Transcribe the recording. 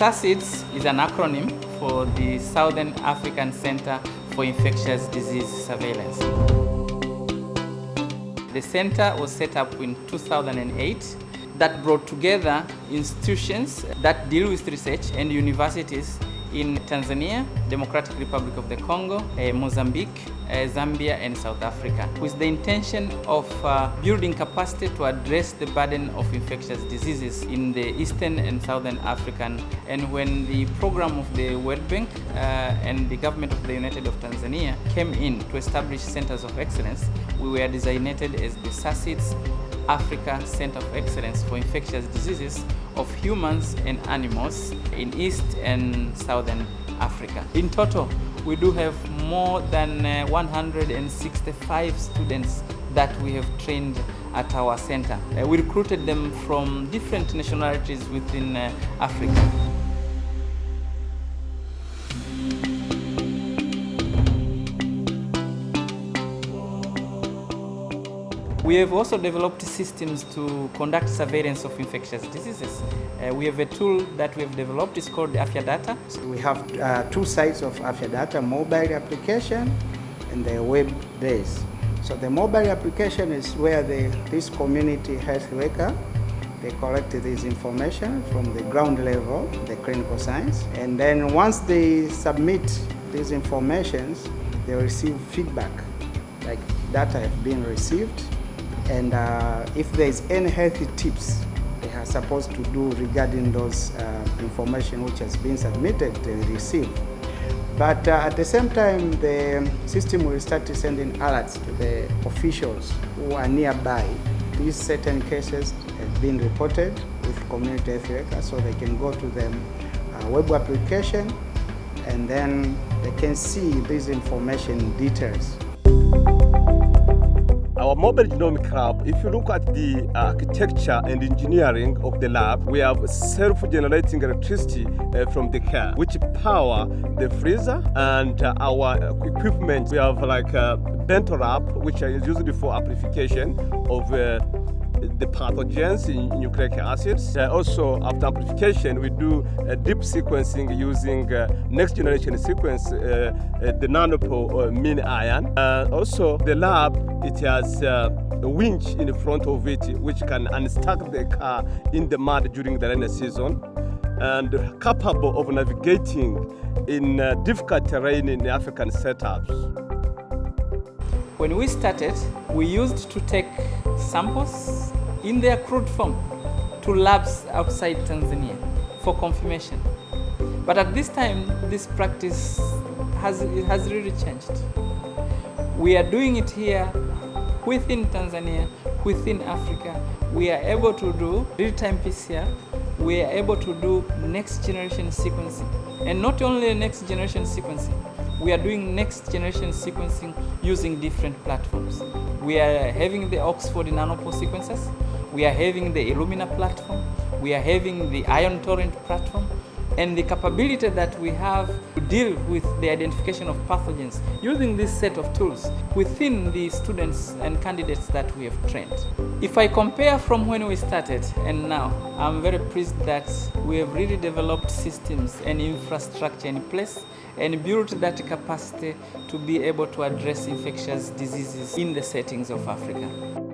SACIDS is an acronym for the Southern African Center for Infectious Disease Surveillance. The center was set up in 2008 that brought together institutions that deal with research and universities in Tanzania, Democratic Republic of the Congo, Mozambique, Zambia, and South Africa, with the intention of building capacity to address the burden of infectious diseases in the Eastern and Southern African. And when the program of the World Bank and the government of the United of Tanzania came in to establish centers of excellence, we were designated as the SACIDS Africa Center of Excellence for Infectious Diseases of Humans and Animals in East and Southern Africa. In total, we do have more than 165 students that we have trained at our center. We recruited them from different nationalities within Africa. We have also developed systems to conduct surveillance of infectious diseases. We have a tool that we have developed, it's called Afya Data. We have two sides of Afya Data, mobile application and the web-based. So the mobile application is where this community health worker, they collect this information from the ground level, the clinical science, and then once they submit these informations, they receive feedback, like data have been received. And if there is any healthy tips they are supposed to do regarding those information which has been submitted, they receive. But at the same time, the system will start sending alerts to the officials who are nearby. These certain cases have been reported with community health workers, so they can go to the web application and then they can see these information details. Our mobile genomic lab, if you look at the architecture and engineering of the lab, we have self-generating electricity from the car, which power the freezer and our equipment. We have like a bento wrap, which is used for amplification of the pathogens in nucleic acids. Also, after amplification, we do deep sequencing using next generation sequence, the nanopore mini iron. Also, the lab, it has a winch in the front of it, which can unstuck the car in the mud during the rainy season, and capable of navigating in difficult terrain in the African setups. When we started, we used to take samples in their crude form to labs outside Tanzania for confirmation. But at this time, this practice has really changed. We are doing it here within Tanzania, within Africa. We are able to do real-time PCR. We are able to do next-generation sequencing. And not only next-generation sequencing, we are doing next-generation sequencing using different platforms. We are having the Oxford nanopore sequencers. We are having the Illumina platform. We are having the Ion Torrent platform. And the capability that we have to deal with the identification of pathogens using this set of tools within the students and candidates that we have trained. If I compare from when we started and now, I'm very pleased that we have really developed systems and infrastructure in place and built that capacity to be able to address infectious diseases in the settings of Africa.